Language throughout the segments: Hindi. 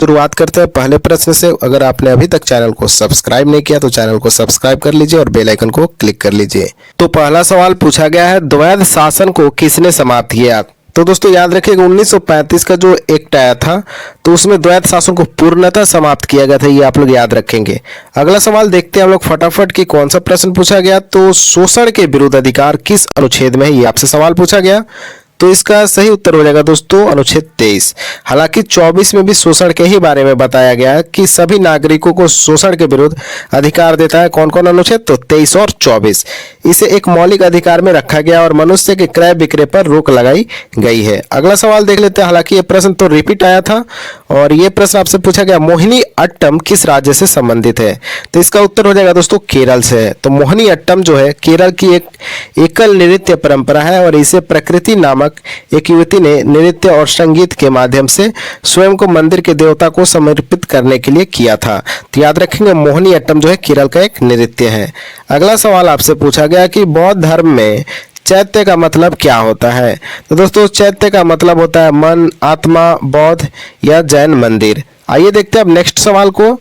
शुरुआत करते हैं पहले प्रश्न से। अगर आपने अभी तक चैनल को सब्सक्राइब नहीं किया तो चैनल को सब्सक्राइब कर लीजिए और बेल आइकन को क्लिक कर लीजिए। तो पहला सवाल पूछा गया है, द्वैध शासन को किसने समाप्त किया? तो दोस्तों याद रखिएगा 1935 का जो एक्ट आया था तो उसमें द्वैध शासन को पूर्णतः समाप्त किया गया था, ये आप लोग याद रखेंगे। अगला सवाल देखते हैं हम लोग फटाफट कि कौन सा प्रश्न पूछा गया। तो शोषण के विरुद्ध अधिकार किस अनुच्छेद में है, ये आपसे सवाल पूछा गया। तो इसका सही उत्तर हो जाएगा दोस्तों अनुच्छेद 23। हालांकि 24 में भी शोषण के ही बारे में बताया गया है कि सभी नागरिकों को शोषण के विरुद्ध अधिकार देता है। कौन कौन अनुच्छेद? तो 23 और 24। इसे एक मौलिक अधिकार में रखा गया और मनुष्य के क्रय विक्रय पर रोक लगाई गई है। अगला सवाल देख लेते हैं। हालांकि ये प्रश्न तो रिपीट आया था और ये प्रश्न आपसे पूछा गया, मोहिनी अट्टम किस राज्य से संबंधित है? तो इसका उत्तर हो जाएगा दोस्तों केरल से है। तो मोहिनी अट्टम जो है केरल की एक एकल नृत्य परंपरा है और इसे प्रकृति नामक एक युवती ने नृत्य और संगीत के माध्यम से स्वयं को मंदिर के देवता को समर्पित करने के लिए किया था। तो याद रखेंगे मोहिनी अट्टम जो है केरल का एक नृत्य है। अगला सवाल आपसे पूछा गया कि बौद्ध धर्म में चैत्य का मतलब क्या होता है? तो दोस्तों चैत्य का मतलब होता है मन, आत्मा, बौद्ध या जैन मंदिर। आइए देखते हैं अब नेक्स्ट सवाल को।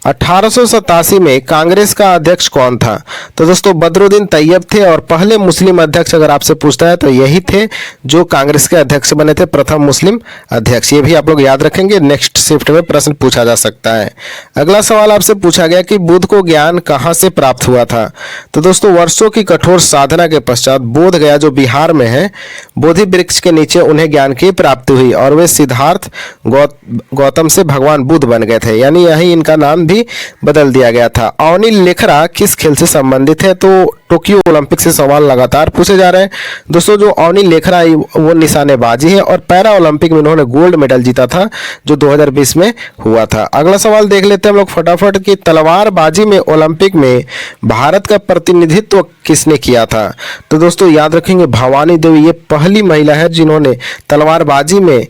1887 में कांग्रेस का अध्यक्ष कौन था? तो दोस्तों बदरुद्दीन तैयब थे और पहले मुस्लिम अध्यक्ष अगर आपसे पूछता है तो यही थे जो कांग्रेस के अध्यक्ष बने थे, प्रथम मुस्लिम अध्यक्ष। ये भी आप लोग याद रखेंगे, नेक्स्ट शिफ्ट में प्रश्न पूछा जा सकता है। अगला सवाल आपसे पूछा गया कि बुद्ध को ज्ञान कहाँ से प्राप्त हुआ था? तो दोस्तों वर्षों की कठोर साधना के पश्चात बोध गया जो बिहार में है, बोधि वृक्ष के नीचे उन्हें ज्ञान की प्राप्ति हुई और वे सिद्धार्थ गौतम से भगवान बुद्ध बन गए थे, यानी यही इनका नाम बदल दिया गया था। अवनी लेखरा किस खेल से संबंधित है? तो टोक्यो ओलंपिक से सवाल लगातार पूछे जा रहे हैं। दोस्तों जो अवनी लेखरा वो निशानेबाजी है और पैरा ओलंपिक में उन्होंने गोल्ड मेडल जीता था जो 2020 में हुआ था। अगला सवाल देख लेते हैं हम लोग फटाफट कि तलवारबाजी में ओलंपिक में भारत का प्रतिनिधित्व किसने किया था? तो दोस्तों याद रखेंगे भवानी देवी ये पहली महिला है जिन्होंने तलवारबाजी में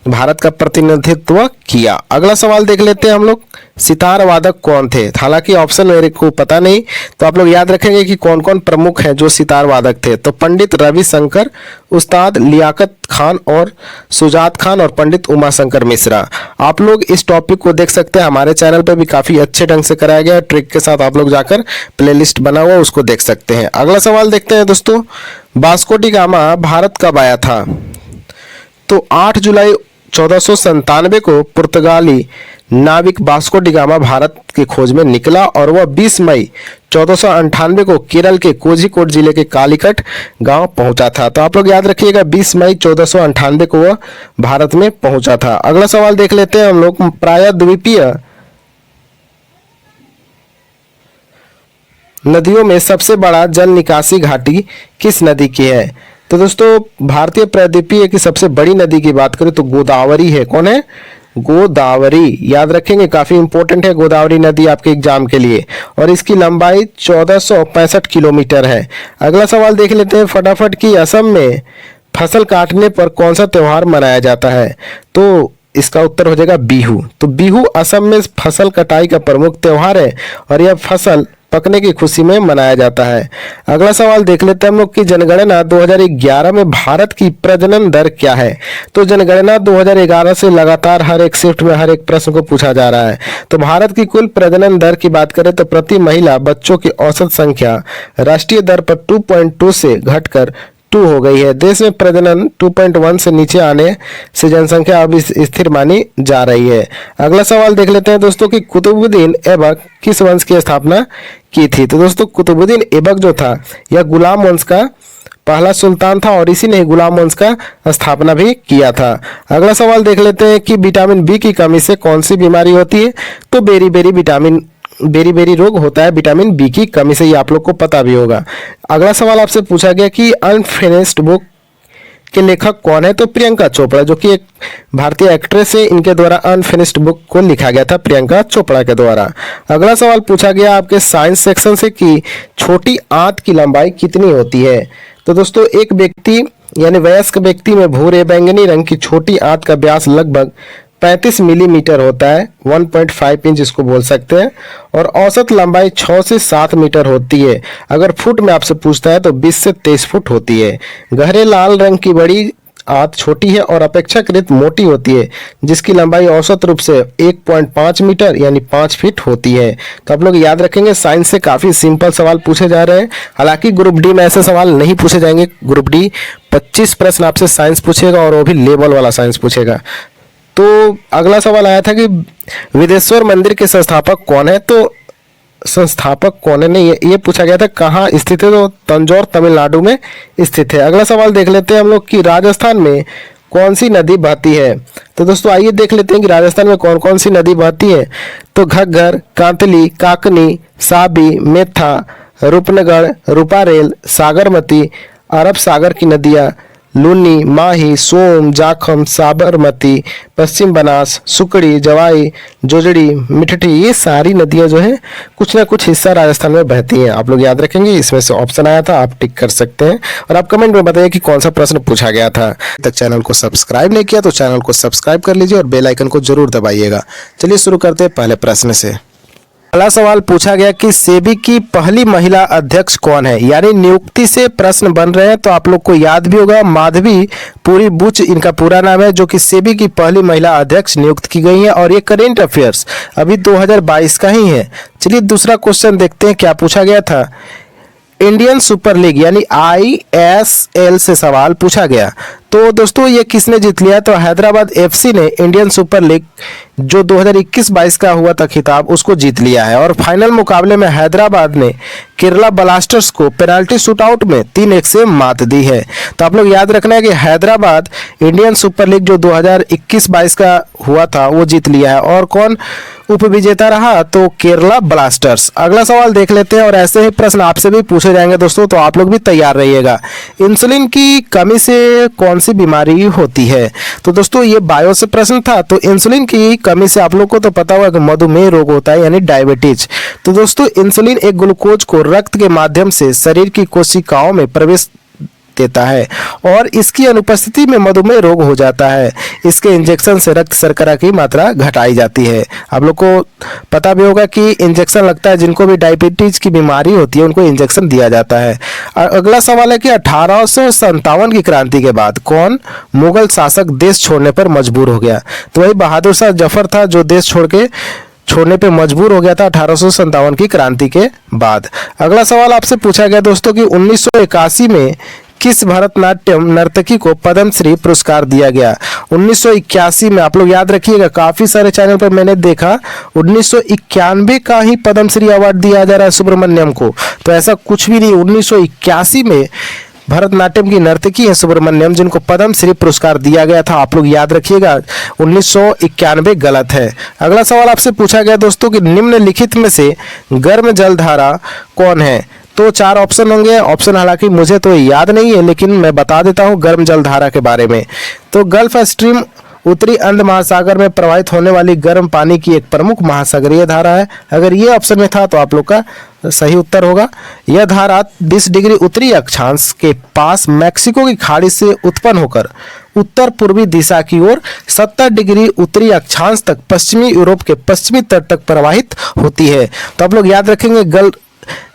भारत का प्रतिनिधित्व किया। अगला सवाल देख लेते हैं हम लोग, सितार वादक कौन थे? हालांकि ऑप्शन मेरे को पता नहीं, तो आप लोग याद रखेंगे कि कौन कौन प्रमुख हैं जो सितार वादक थे। तो पंडित रविशंकर, उस्ताद लियाकत खान और सुजात खान और पंडित उमा शंकर मिश्रा। आप लोग इस टॉपिक को देख सकते हैं, हमारे चैनल पर भी काफी अच्छे ढंग से कराया गया है, ट्रिक के साथ आप लोग जाकर प्लेलिस्ट बना हुआ उसको देख सकते हैं। अगला सवाल देखते हैं दोस्तों, वास्को डी गामा भारत कब आया था? तो 8 जुलाई 1497 को पुर्तगाली नाविक वास्को डी गामा भारत की खोज में निकला और वह 20 मई 1498 को केरल के कोझिकोड जिले के कालीकट गांव पहुंचा था। तो आप लोग याद रखिएगा 20 मई 1498 को वह भारत में पहुंचा था। अगला सवाल देख लेते हैं हम लोग, प्रायद्वीपीय नदियों में सबसे बड़ा जल निकासी घाटी किस नदी की है? तो दोस्तों भारतीय प्रायद्वीपीय की सबसे बड़ी नदी की बात करें तो गोदावरी है। कौन है? गोदावरी। याद रखेंगे, काफी इंपॉर्टेंट है गोदावरी नदी आपके एग्जाम के लिए और इसकी लंबाई 1465 किलोमीटर है। अगला सवाल देख लेते हैं फटाफट कि असम में फसल काटने पर कौन सा त्योहार मनाया जाता है? तो इसका उत्तर हो जाएगा बिहू। तो बिहू असम में फसल कटाई का प्रमुख त्योहार है और यह फसल पकने की खुशी में मनाया जाता है। अगला सवाल देख लेते हैं हम लोग कि जनगणना 2011 में भारत की प्रजनन दर क्या है? तो जनगणना 2011 से लगातार हर एक शिफ्ट में हर एक प्रश्न को पूछा जा रहा है। तो भारत की कुल प्रजनन दर की बात करें तो प्रति महिला बच्चों की औसत संख्या राष्ट्रीय दर पर 2.2 से घटकर 2 हो गई है। देश में प्रजनन 2.1 से नीचे आने से जनसंख्या अब स्थिर मानी जा रही है। अगला सवाल देख लेते हैं दोस्तों कि कुतुबुद्दीन ऐबक किस वंश की स्थापना की थी? तो दोस्तों कुतुबुद्दीन ऐबक जो था यह गुलाम वंश का पहला सुल्तान था और इसी ने गुलाम वंश का स्थापना भी किया था। अगला सवाल देख लेते हैं कि विटामिन बी की कमी से कौन सी बीमारी होती है? तो बेरी रोग होता है विटामिन बी की कमी से, ये आप लोग को पता भी होगा। अगला सवाल आपसे पूछा गया कि अनफिनिश्ड बुक के लेखक कौन है? तो प्रियंका चोपड़ा जो कि एक भारतीय एक्ट्रेस है, इनके द्वारा अनफिनिश्ड बुक को लिखा गया था प्रियंका चोपड़ा के द्वारा। अगला सवाल पूछा गया आपके साइंस सेक्शन से कि छोटी आंत की लंबाई कितनी होती है? तो दोस्तों एक व्यक्ति यानी वयस्क व्यक्ति में भूरे बैंगनी रंग की छोटी आंत का व्यास लगभग 35 मिलीमीटर होता है, 1.5 इंच इसको बोल सकते हैं, और औसत लंबाई 6 से 7 मीटर होती है। अगर फुट में आपसे पूछता है तो 20 से 23 फुट होती है। गहरे लाल रंग की बड़ी आंत छोटी है और अपेक्षाकृत मोटी होती है, जिसकी लंबाई औसत रूप से 1.5 मीटर यानी 5 फीट होती है। तो आप लोग याद रखेंगे, साइंस से काफ़ी सिंपल सवाल पूछे जा रहे हैं। हालांकि ग्रुप डी में ऐसे सवाल नहीं पूछे जाएंगे। ग्रुप डी 25 प्रश्न आपसे साइंस पूछेगा और वो भी लेवल वाला साइंस पूछेगा। तो अगला सवाल आया था कि विदेश्वर मंदिर के संस्थापक कौन है। तो संस्थापक कौन है ने ये पूछा गया था कहाँ स्थित है। तो तंजौर तमिलनाडु में स्थित है। अगला सवाल देख लेते हैं हम लोग कि राजस्थान में कौन सी नदी बहती है। तो दोस्तों आइए देख लेते हैं कि राजस्थान में कौन कौन सी नदी बहती है। तो घग्गर, कांतली, काकनी, साबी, मेथा, रूपनगर, रूपारेल, सागरमती, अरब सागर की नदियाँ, लूनी, माही, सोम, जाखम, साबरमती, पश्चिम बनास, सुकड़ी, जवाई, जोजड़ी, मिठटी, ये सारी नदियां जो है कुछ ना कुछ हिस्सा राजस्थान में बहती हैं। आप लोग याद रखेंगे, इसमें से ऑप्शन आया था, आप टिक कर सकते हैं। और आप कमेंट में बताइए कि कौन सा प्रश्न पूछा गया था। तक चैनल को सब्सक्राइब नहीं किया तो चैनल को सब्सक्राइब कर लीजिए और बेल आइकन को जरूर दबाइएगा। चलिए शुरू करते हैं पहले प्रश्न से। पहला सवाल पूछा गया कि सेबी की पहली महिला अध्यक्ष कौन है। यानी नियुक्ति से प्रश्न बन रहे हैं, तो आप लोग को याद भी होगा, माधवी पुरी बुच इनका पूरा नाम है, जो कि सेबी की पहली महिला अध्यक्ष नियुक्त की गई है। और ये करेंट अफेयर्स अभी 2022 का ही है। चलिए दूसरा क्वेश्चन देखते हैं क्या पूछा गया था। इंडियन सुपर लीग यानी ISL से सवाल पूछा गया। तो दोस्तों ये किसने जीत लिया। तो हैदराबाद FC ने इंडियन सुपर लीग जो 2021-22 का हुआ था खिताब, उसको जीत लिया है। और फाइनल मुकाबले में हैदराबाद ने केरला ब्लास्टर्स को पेनाल्टी शूटआउट में 3-1 से मात दी है। तो आप लोग याद रखना है कि हैदराबाद इंडियन सुपर लीग जो 2021-22 का हुआ था वो जीत लिया है। और कौन उपविजेता रहा। तो केरला ब्लास्टर्स। अगला सवाल देख लेते हैं और ऐसे ही प्रश्न आपसे भी पूछे जाएंगे दोस्तों, तो आप लोग भी तैयार रहिएगा। इंसुलिन की कमी से कौन सी बीमारी होती है। तो दोस्तों ये बायो से प्रश्न था। तो इंसुलिन की कमी से आप लोग को तो पता होगा कि मधुमेह रोग होता है यानी डायबिटीज। तो दोस्तों इंसुलिन एक ग्लूकोज को रक्त के माध्यम से शरीर की कोशिकाओं में प्रवेश देता है और इसकी अनुपस्थिति में मधुमेह रोग हो जाता है। इसके इंजेक्शन से रक्त शर्करा की मात्रा घटाई जाती है। आप लोग को पता भी होगा कि इंजेक्शन लगता है, जिनको भी डायबिटीज की बीमारी होती है उनको इंजेक्शन दिया जाता है। अगला सवाल है कि 1857 की क्रांति के बाद कौन मुगल शासक देश छोड़ने पर मजबूर हो गया। तो वही बहादुर शाह जफर था जो देश छोड़ने पे मजबूर हो गया था 1857 की क्रांति के बाद। अगला सवाल आपसे पूछा गया दोस्तों कि 1981 में किस भरतनाट्यम नर्तकी को पद्मश्री पुरस्कार दिया गया। 1981 में आप लोग याद रखिएगा, काफी सारे चैनल पर मैंने देखा 1991 का ही पद्मश्री अवार्ड दिया जा रहा है सुब्रमण्यम को। तो ऐसा कुछ भी नहीं, 1981 में भरतनाट्यम की नर्तकी है सुब्रमण्यम, जिनको पद्मश्री पुरस्कार दिया गया था। आप लोग याद रखिएगा 1991 गलत है। अगला सवाल आपसे पूछा गया दोस्तों कि निम्नलिखित में से गर्म जलधारा कौन है। तो 4 ऑप्शन होंगे। ऑप्शन हालांकि मुझे तो याद नहीं है, लेकिन मैं बता देता हूँ गर्म जलधारा के बारे में। तो गल्फ स्ट्रीम उत्तरी अंध महासागर में प्रवाहित होने वाली गर्म पानी की एक प्रमुख महासागरीय धारा है। अगर ये ऑप्शन में था तो आप लोग का सही उत्तर होगा। यह धारा 20 डिग्री उत्तरी अक्षांश के पास मैक्सिको की खाड़ी से उत्पन्न होकर उत्तर पूर्वी दिशा की ओर 70 डिग्री उत्तरी अक्षांश तक पश्चिमी यूरोप के पश्चिमी तट तक प्रवाहित होती है। तो आप लोग याद रखेंगे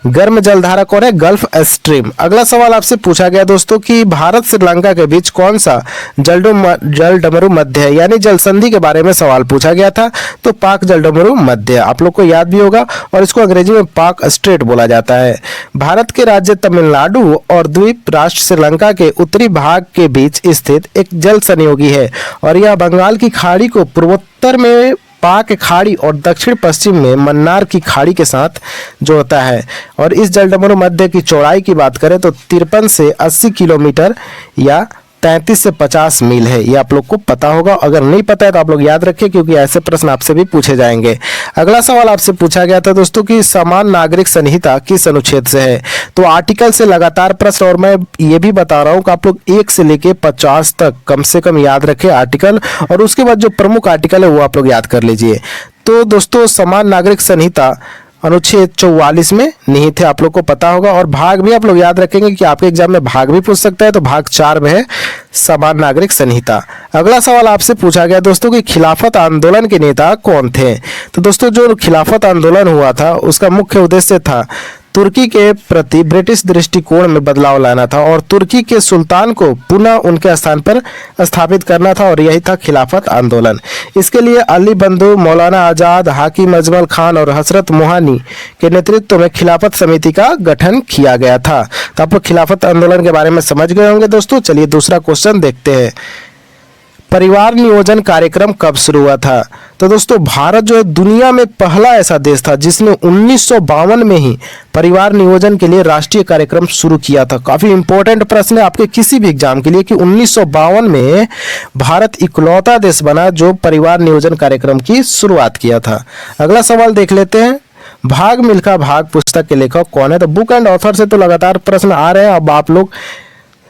गर्म जलधारा कौन है, गल्फ स्ट्रीम। अगला सवाल आपसे पूछा गया दोस्तों कि भारत श्रीलंका के बीच कौन सा जलडमरू मध्य है, यानी जल संधि के बारे में सवाल पूछा गया था। तो पाक जलडमरू मध्य, आप लोग को याद भी होगा, और इसको अंग्रेजी में पाक स्ट्रेट बोला जाता है। भारत के राज्य तमिलनाडु और द्वीप राष्ट्र श्रीलंका के उत्तरी भाग के बीच स्थित एक जल संयोगी है और यह बंगाल की खाड़ी को पूर्वोत्तर में पाक खाड़ी और दक्षिण पश्चिम में मन्नार की खाड़ी के साथ जोड़ता है। और इस जलडमरू मध्य की चौड़ाई की बात करें तो 53 से 80 किलोमीटर या 33 से 50 मील है। ये आप लोग को पता होगा, अगर नहीं पता है तो आप लोग याद रखिए, क्योंकि ऐसे प्रश्न आपसे भी पूछे जाएंगे। अगला सवाल आपसे पूछा गया था दोस्तों कि समान नागरिक संहिता किस अनुच्छेद से है। तो आर्टिकल से लगातार प्रश्न, और मैं ये भी बता रहा हूँ कि आप लोग 1 से लेके 50 तक कम से कम याद रखें आर्टिकल, और उसके बाद जो प्रमुख आर्टिकल है वो आप लोग याद कर लीजिए। तो दोस्तों समान नागरिक संहिता अनुच्छेद 44 में निहित है, आप लोग को पता होगा। और भाग भी आप लोग याद रखेंगे कि आपके एग्जाम में भाग भी पूछ सकता है, तो भाग 4 में है समान नागरिक संहिता। अगला सवाल आपसे पूछा गया दोस्तों कि खिलाफत आंदोलन के नेता कौन थे। तो दोस्तों जो खिलाफत आंदोलन हुआ था उसका मुख्य उद्देश्य था तुर्की के प्रति ब्रिटिश दृष्टिकोण में बदलाव लाना था और तुर्की के सुल्तान को पुनः उनके स्थान पर स्थापित करना था, और यही था खिलाफत आंदोलन। इसके लिए अली बंधु, मौलाना आजाद, हाकिम अजमल खान और हजरत मोहानी के नेतृत्व में खिलाफत समिति का गठन किया गया था। तो आप लोग खिलाफत आंदोलन के बारे में समझ गए होंगे दोस्तों। चलिए दूसरा क्वेश्चन देखते हैं। परिवार नियोजन कार्यक्रम कब शुरू हुआ था? तो दोस्तों भारत जो है दुनिया में पहला ऐसा देश था जिसने 1952 में ही परिवार नियोजन के लिए राष्ट्रीय कार्यक्रम शुरू किया था। काफी इंपॉर्टेंट प्रश्न है आपके किसी भी एग्जाम के लिए कि 1952 में भारत इकलौता देश बना जो परिवार नियोजन कार्यक्रम की शुरुआत किया था। अगला सवाल देख लेते हैं। भाग मिल्खा भाग पुस्तक के लेखक कौन है? तो बुक एंड ऑथर से तो लगातार प्रश्न आ रहे हैं, अब आप लोग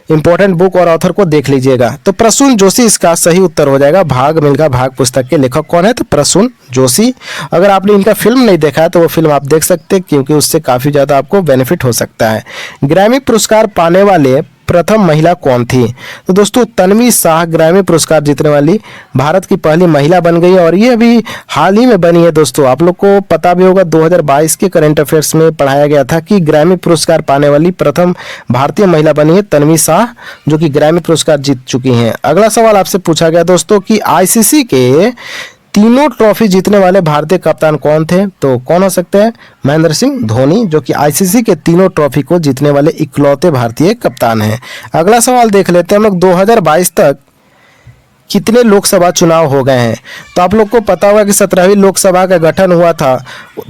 इंपॉर्टेंट बुक और ऑथर को देख लीजिएगा। तो प्रसून जोशी इसका सही उत्तर हो जाएगा। भाग मिल्खा भाग पुस्तक के लेखक कौन है? तो प्रसून जोशी। अगर आपने इनका फिल्म नहीं देखा है तो वो फिल्म आप देख सकते हैं क्योंकि उससे काफी ज्यादा आपको बेनिफिट हो सकता है। ग्रैमी पुरस्कार पाने वाले प्रथम महिला कौन थी? तो दोस्तों तन्वी शाह ग्रैमी पुरस्कार जीतने वाली भारत की पहली महिला बन गई है और ये अभी हाल ही में बनी है। दोस्तों आप लोग को पता भी होगा 2022 के करंट अफेयर्स में पढ़ाया गया था कि ग्रैमी पुरस्कार पाने वाली प्रथम भारतीय महिला बनी है तन्वी शाह, जो कि ग्रैमी पुरस्कार जीत चुकी हैं। अगला सवाल आपसे पूछा गया दोस्तों कि आईसीसी के तीनों ट्रॉफी जीतने वाले भारतीय कप्तान कौन थे? तो कौन हो सकते हैं? महेंद्र सिंह धोनी, जो कि आईसीसी के तीनों ट्रॉफी को जीतने वाले इकलौते भारतीय कप्तान हैं। अगला सवाल देख लेते हैं हम लोग। 2022 तक कितने लोकसभा चुनाव हो गए हैं? तो आप लोग को पता होगा कि 17वीं लोकसभा का गठन हुआ था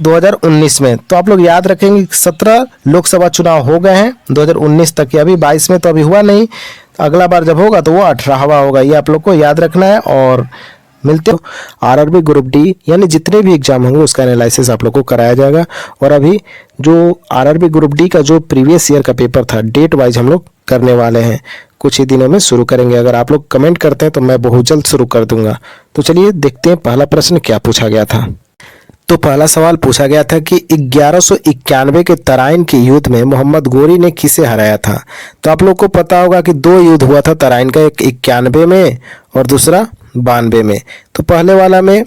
2019 में। तो आप लोग याद रखेंगे 17 लोकसभा चुनाव हो गए हैं 2019 तक के। अभी 22 में तो अभी हुआ नहीं, अगला बार जब होगा तो वो 18वां होगा। ये आप लोग को याद रखना है। और मिलते हो आरआरबी ग्रुप डी, यानी जितने भी एग्जाम होंगे उसका एनालिसिस आप लोग को कराया जाएगा। और अभी जो आरआरबी ग्रुप डी का जो प्रीवियस ईयर का पेपर था डेट वाइज हम लोग करने वाले हैं, कुछ ही दिनों में शुरू करेंगे। अगर आप लोग कमेंट करते हैं तो मैं बहुत जल्द शुरू कर दूंगा। तो चलिए देखते हैं पहला प्रश्न क्या पूछा गया था। तो पहला सवाल पूछा गया था कि 1191 के तराइन के युद्ध में मोहम्मद गोरी ने किसे हराया था? तो आप लोग को पता होगा कि दो युद्ध हुआ था तराइन का, एक 91 में और दूसरा 92 में। तो पहले वाला में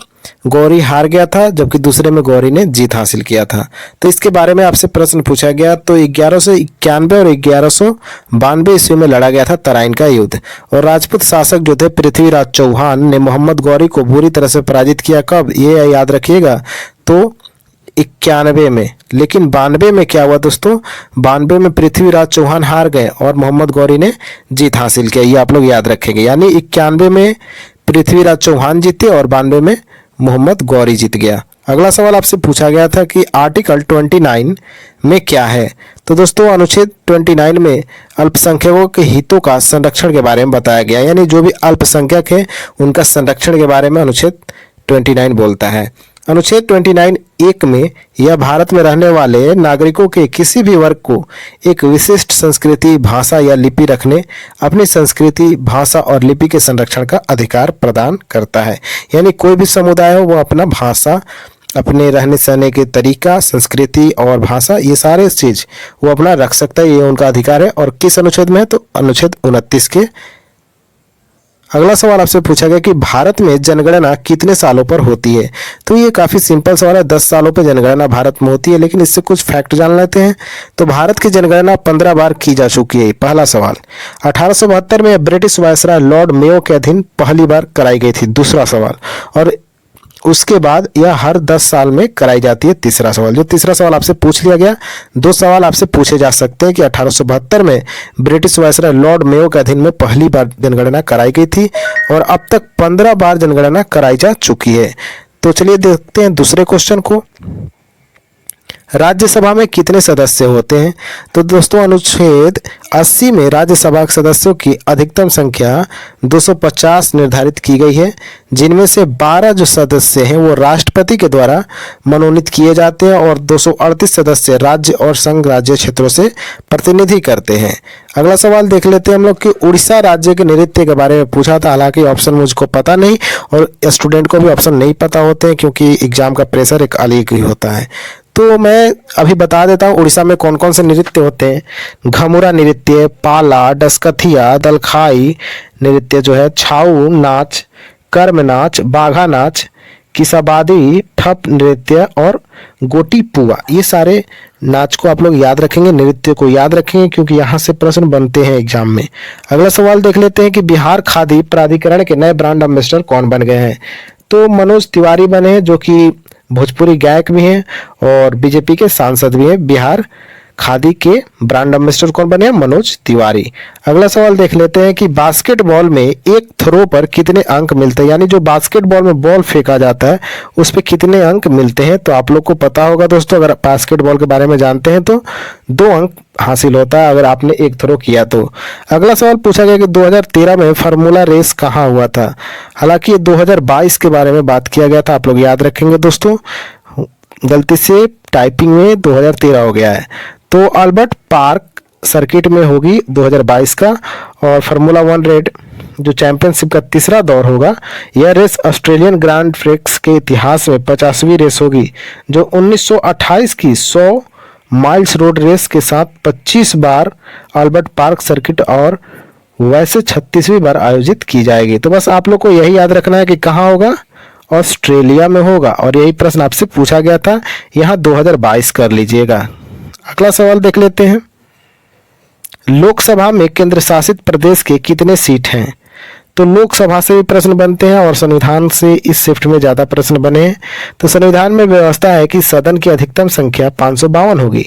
गौरी हार गया था जबकि दूसरे में गौरी ने जीत हासिल किया था। तो इसके बारे में आपसे प्रश्न पूछा गया। तो 1191 और 1192 ईस्वी में लड़ा गया था तराइन का युद्ध और राजपूत शासक जो थे पृथ्वीराज चौहान ने मोहम्मद गौरी को बुरी तरह से पराजित किया। कब? ये याद रखिएगा। तो 91 में। लेकिन 92 में क्या हुआ दोस्तों? 92 में पृथ्वीराज चौहान हार गए और मोहम्मद गौरी ने जीत हासिल किया। ये आप लोग याद रखेंगे। यानी 91 में पृथ्वीराज चौहान जीते और 92 में मोहम्मद गौरी जीत गया। अगला सवाल आपसे पूछा गया था कि आर्टिकल 29 में क्या है? तो दोस्तों अनुच्छेद 29 में अल्पसंख्यकों के हितों का संरक्षण के बारे में बताया गया, यानी जो भी अल्पसंख्यक है उनका संरक्षण के बारे में अनुच्छेद 29 बोलता है। अनुच्छेद 29 एक में यह भारत में रहने वाले नागरिकों के किसी भी वर्ग को एक विशिष्ट संस्कृति, भाषा या लिपि रखने, अपनी संस्कृति, भाषा और लिपि के संरक्षण का अधिकार प्रदान करता है। यानी कोई भी समुदाय हो वो अपना भाषा, अपने रहने सहने के तरीका, संस्कृति और भाषा, ये सारे चीज वो अपना रख सकता है, ये उनका अधिकार है। और किस अनुच्छेद में है? तो अनुच्छेद 29 के। अगला सवाल आपसे पूछा गया कि भारत में जनगणना कितने सालों पर होती है? तो ये काफी सिंपल सवाल है। 10 सालों पर जनगणना भारत में होती है, लेकिन इससे कुछ फैक्ट जान लेते हैं। तो भारत की जनगणना 15 बार की जा चुकी है। पहला सवाल 1872 में ब्रिटिश वायसराय लॉर्ड मेयो के अधीन पहली बार कराई गई थी। दूसरा सवाल, और उसके बाद यह हर 10 साल में कराई जाती है। तीसरा सवाल, जो तीसरा सवाल आपसे पूछ लिया गया, दो सवाल आपसे पूछे जा सकते हैं कि 1872 में ब्रिटिश वायसराय लॉर्ड मेयो के अधीन में पहली बार जनगणना कराई गई थी और अब तक 15 बार जनगणना कराई जा चुकी है। तो चलिए देखते हैं दूसरे क्वेश्चन को। राज्यसभा में कितने सदस्य होते हैं? तो दोस्तों अनुच्छेद 80 में राज्यसभा के सदस्यों की अधिकतम संख्या 250 निर्धारित की गई है, जिनमें से 12 जो सदस्य हैं वो राष्ट्रपति के द्वारा मनोनीत किए जाते हैं और 238 सदस्य राज्य और संघ राज्य क्षेत्रों से प्रतिनिधि करते हैं। अगला सवाल देख लेते हैं हम लोग कि उड़ीसा राज्य के नृत्य के बारे में पूछा था। हालांकि ऑप्शन मुझको पता नहीं और स्टूडेंट को भी ऑप्शन नहीं पता होते हैं क्योंकि एग्जाम का प्रेशर एक अलग ही होता है। तो मैं अभी बता देता हूँ उड़ीसा में कौन कौन से नृत्य होते हैं। घमुरा नृत्य, पाला, डसकथिया, दलखाई नृत्य जो है, छाऊ नाच, कर्म नाच, बाघा नाच, किसाबादी, ठप नृत्य और गोटी पुआ, ये सारे नाच को आप लोग याद रखेंगे, नृत्य को याद रखेंगे, क्योंकि यहाँ से प्रश्न बनते हैं एग्जाम में। अगला सवाल देख लेते हैं कि बिहार खादी प्राधिकरण के नए ब्रांड एम्बेसडर कौन बन गए हैं। तो मनोज तिवारी बने हैं, जो कि भोजपुरी गायक भी हैं और बीजेपी के सांसद भी हैं। बिहार खादी के ब्रांड एम्बेसडर कौन बने हैं? मनोज तिवारी। अगला सवाल देख लेते हैं कि बास्केटबॉल में एक थ्रो पर कितने अंक मिलते हैं, यानी जो बास्केटबॉल में बॉल फेंका जाता है उस पे कितने अंक मिलते हैं। तो आप लोग को पता होगा दोस्तों, अगर बास्केटबॉल के बारे में जानते हैं तो 2 अंक हासिल होता है अगर आपने एक थ्रो किया तो। अगला सवाल पूछा गया कि 2013 में फार्मूला रेस कहाँ हुआ था। हालांकि 2022 के बारे में बात किया गया था, आप लोग याद रखेंगे दोस्तों, गलती से टाइपिंग में 2013 हो गया है। तो अल्बर्ट पार्क सर्किट में होगी 2022 का, और फार्मूला 1 रेड जो चैंपियनशिप का तीसरा दौर होगा, यह रेस ऑस्ट्रेलियन ग्रैंड प्रिक्स के इतिहास में 50वीं रेस होगी, जो 1928 की 100 माइल्स रोड रेस के साथ 25 बार अल्बर्ट पार्क सर्किट और वैसे 36वीं बार आयोजित की जाएगी। तो बस आप लोग को यही याद रखना है कि कहाँ होगा, ऑस्ट्रेलिया में होगा, और यही प्रश्न आपसे पूछा गया था, यहाँ 2022 कर लीजिएगा। अगला सवाल देख लेते हैं, लोकसभा में केंद्र शासित प्रदेश के कितने सीट हैं। तो लोकसभा से भी प्रश्न बनते हैं और संविधान से इस शिफ्ट में ज़्यादा प्रश्न बने हैं। तो संविधान में व्यवस्था है कि सदन की अधिकतम संख्या 552 होगी,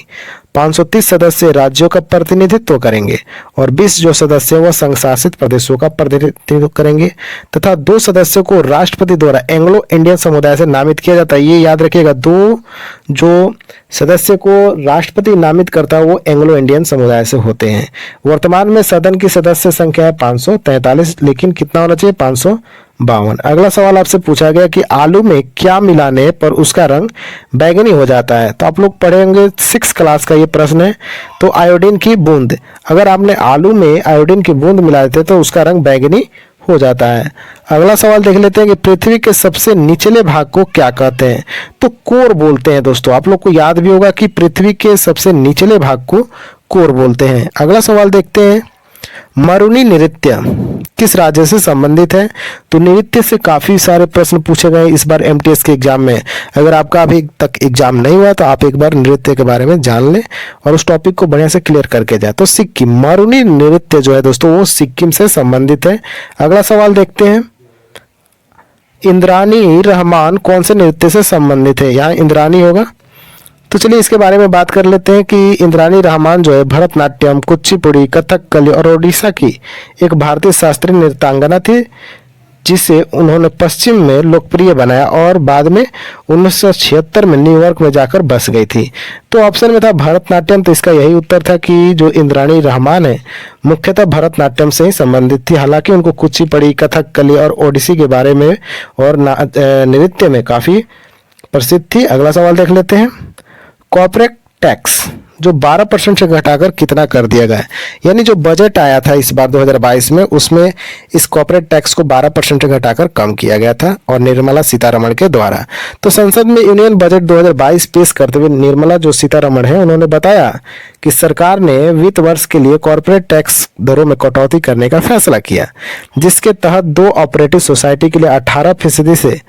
530 सदस्य राज्यों का प्रतिनिधित्व करेंगे और 20 जो सदस्य वह संघ शासित प्रदेशों का प्रतिनिधित्व करेंगे, तथा 2 सदस्यों को राष्ट्रपति द्वारा एंग्लो इंडियन समुदाय से नामित किया जाता है। ये याद रखिएगा, 2 जो सदस्य को राष्ट्रपति नामित करता है वो एंग्लो इंडियन समुदाय से होते हैं। वर्तमान में सदन की सदस्य संख्या है 543, लेकिन कितना होना चाहिए? 552। अगला सवाल आपसे पूछा गया कि आलू में क्या मिलाने पर उसका रंग बैंगनी हो जाता है। तो आप लोग पढ़ेंगे 6 क्लास का ये प्रश्न है। तो आयोडीन की बूंद, अगर आपने आलू में आयोडीन की बूंद मिला देते तो उसका रंग बैंगनी हो जाता है। अगला सवाल देख लेते हैं कि पृथ्वी के सबसे निचले भाग को क्या कहते हैं। तो कोर बोलते हैं दोस्तों, आप लोग को याद भी होगा कि पृथ्वी के सबसे निचले भाग को कोर बोलते हैं। अगला सवाल देखते हैं, मरुनी नृत्य किस राज्य से संबंधित है। तो नृत्य से काफी सारे प्रश्न पूछे गए इस बार एमटीएस के एग्जाम में। अगर आपका अभी तक एग्जाम नहीं हुआ तो आप एक बार नृत्य के बारे में जान लें और उस टॉपिक को बढ़िया से क्लियर करके जाए। तो सिक्किम, मरुनी नृत्य जो है दोस्तों वो सिक्किम से संबंधित है। अगला सवाल देखते हैं, इंद्राणी रहमान कौन से नृत्य से संबंधित है। यहाँ इंद्राणी होगा। तो चलिए इसके बारे में बात कर लेते हैं कि इंद्राणी रहमान जो है भरतनाट्यम, कुचिपुड़ी, कथकली और ओडिशा की एक भारतीय शास्त्रीय नृत्यांगना थी, जिसे उन्होंने पश्चिम में लोकप्रिय बनाया और बाद में 1976 में न्यूयॉर्क में जाकर बस गई थी। तो ऑप्शन में था भरतनाट्यम, तो इसका यही उत्तर था कि जो इंद्राणी रहमान है मुख्यतः भरतनाट्यम से ही संबंधित थी। हालांकि उनको कुचिपुड़ी, कथकली और ओडिसी के बारे में और नृत्य में काफ़ी प्रसिद्ध थी। अगला सवाल देख लेते हैं, कॉर्पोरेट टैक्स जो 12% से घटाकर कितना कर दिया गया है। यानी जो बजट आया था इस बार 2022 में, उसमें इस कॉर्पोरेट टैक्स को 12% से घटाकर कम किया गया था और निर्मला सीतारमण के द्वारा। तो संसद में यूनियन बजट 2022 पेश करते हुए निर्मला जो सीतारमण है उन्होंने बताया कि सरकार ने वित्त वर्ष के लिए कॉर्पोरेट टैक्स दरों में कटौती करने का फैसला किया, जिसके तहत 2 ऑपरेटिव सोसाइटी के लिए 18% से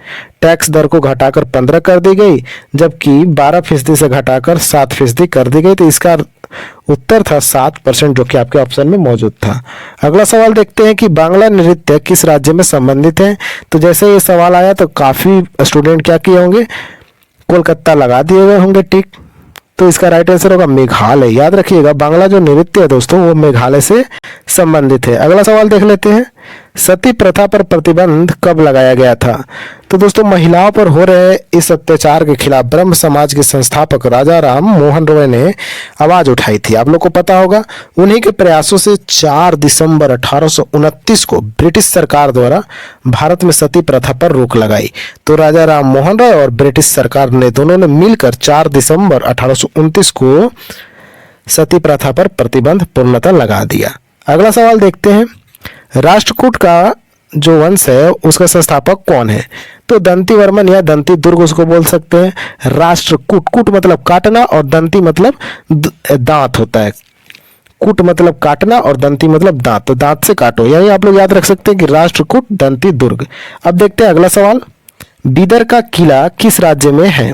टैक्स दर को घटाकर 15 कर दी गई, जबकि 12% से घटाकर 7% कर दी गई। तो इसका उत्तर था 7%, जो कि आपके ऑप्शन में मौजूद था। अगला सवाल देखते हैं कि बांग्ला नृत्य किस राज्य में संबंधित है। तो जैसे ये सवाल आया तो काफी स्टूडेंट क्या किए होंगे, कोलकाता लगा दिए हुए होंगे टिक। तो इसका राइट आंसर होगा मेघालय। याद रखिएगा, बांग्ला जो नृत्य है दोस्तों वो मेघालय से संबंधित है। अगला सवाल देख लेते हैं, सती प्रथा पर प्रतिबंध कब लगाया गया था। तो दोस्तों महिलाओं पर हो रहे इस अत्याचार के खिलाफ ब्रह्म समाज के संस्थापक राजा राम मोहन रॉय ने आवाज उठाई थी। आप लोग को पता होगा, उन्हीं के प्रयासों से 4 दिसंबर 1829 को ब्रिटिश सरकार द्वारा भारत में सती प्रथा पर रोक लगाई। तो राजा राम मोहन रॉय और ब्रिटिश सरकार ने दोनों ने मिलकर 4 दिसंबर 1829 को सती प्रथा पर प्रतिबंध पूर्णतः लगा दिया। अगला सवाल देखते हैं, राष्ट्रकूट का जो वंश है उसका संस्थापक कौन है। तो दंती वर्मन या दंती दुर्ग उसको बोल सकते हैं। राष्ट्रकूट, कूट मतलब काटना और दंती मतलब दांत होता है। कूट मतलब काटना और दंती मतलब दांत, तो दांत से काटो, यही आप लोग याद रख सकते हैं कि राष्ट्रकूट दंती दुर्ग। अब देखते हैं अगला सवाल, बीदर का किला किस राज्य में है?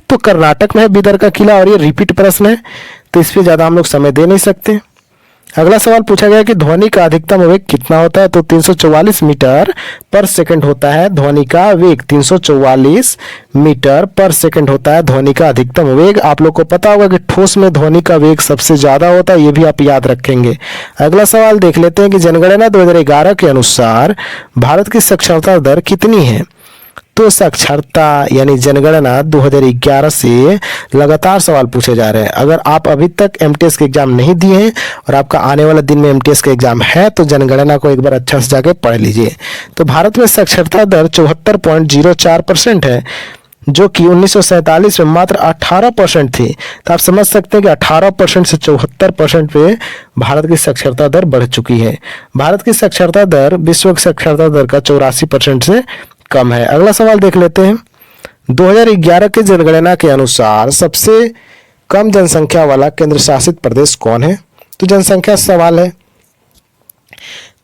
तो कर्नाटक में है बीदर का किला, और ये रिपीट प्रश्न है तो इस पे ज़्यादा हम लोग समय दे नहीं सकते। अगला सवाल पूछा गया कि ध्वनि का अधिकतम वेग कितना होता है? तो 344 मीटर पर सेकंड होता है ध्वनि का वेग। 344 मीटर पर सेकंड होता है ध्वनि का अधिकतम वेग। आप लोग को पता होगा कि ठोस में ध्वनि का वेग सबसे ज्यादा होता है, ये भी आप याद रखेंगे। अगला सवाल देख लेते हैं कि जनगणना 2011 के अनुसार भारत की साक्षरता दर कितनी है? तो साक्षरता यानी जनगणना 2011 से लगातार सवाल पूछे जा रहे हैं। अगर आप अभी तक एमटीएस के एग्जाम नहीं दिए हैं और आपका आने वाला दिन में एमटीएस का एग्जाम है तो जनगणना को एक बार अच्छा से जाके पढ़ लीजिए। तो भारत में साक्षरता दर 74.04% है, जो कि 1947 में मात्र 18% थी। तो आप समझ सकते हैं कि 18% से 74% पे भारत की साक्षरता दर बढ़ चुकी है। भारत की साक्षरता दर विश्व की साक्षरता दर का 84% से कम है। अगला सवाल देख लेते हैं। 2011 के जनगणना के अनुसार सबसे कम जनसंख्या वाला केंद्र शासित प्रदेश कौन है? तो जनसंख्या सवाल है,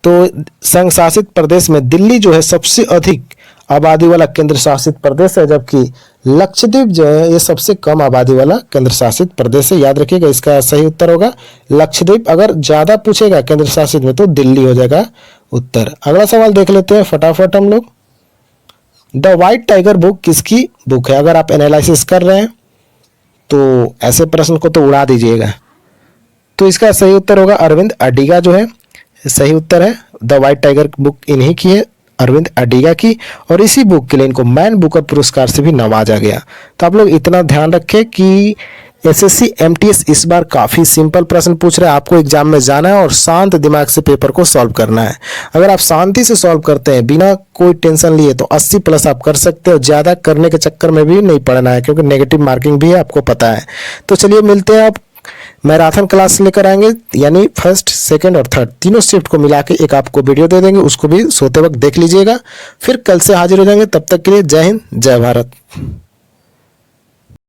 तो संघ शासित प्रदेश में दिल्ली जो है सबसे अधिक आबादी वाला केंद्र शासित प्रदेश है, जबकि लक्षद्वीप जो है ये सबसे कम आबादी वाला केंद्र शासित प्रदेश है। याद रखिएगा, इसका सही उत्तर होगा लक्षद्वीप। अगर ज्यादा पूछेगा केंद्र शासित में तो दिल्ली हो जाएगा उत्तर। अगला सवाल देख लेते हैं फटाफट हम लोग। द व्हाइट टाइगर बुक किसकी बुक है? अगर आप एनालिसिस कर रहे हैं तो ऐसे प्रश्न को तो उड़ा दीजिएगा। तो इसका सही उत्तर होगा अरविंद अडिगा जो है सही उत्तर है। द व्हाइट टाइगर बुक इन्हीं की है, अरविंद अडिगा की, और इसी बुक के लिए इनको मैन बुकर पुरस्कार से भी नवाजा गया। तो आप लोग इतना ध्यान रखें कि एसएससी एमटीएस इस बार काफ़ी सिंपल प्रश्न पूछ रहे हैं। आपको एग्जाम में जाना है और शांत दिमाग से पेपर को सॉल्व करना है। अगर आप शांति से सॉल्व करते हैं बिना कोई टेंशन लिए तो 80 प्लस आप कर सकते हो। ज़्यादा करने के चक्कर में भी नहीं पड़ना है, क्योंकि नेगेटिव मार्किंग भी है, आपको पता है। तो चलिए मिलते हैं। आप मैराथन क्लास लेकर आएंगे, यानी फर्स्ट सेकंड और थर्ड तीनों शिफ्ट को मिला के एक आपको वीडियो दे देंगे, उसको भी सोते वक्त देख लीजिएगा। फिर कल से हाजिर हो जाएंगे। तब तक के लिए जय हिंद, जय भारत।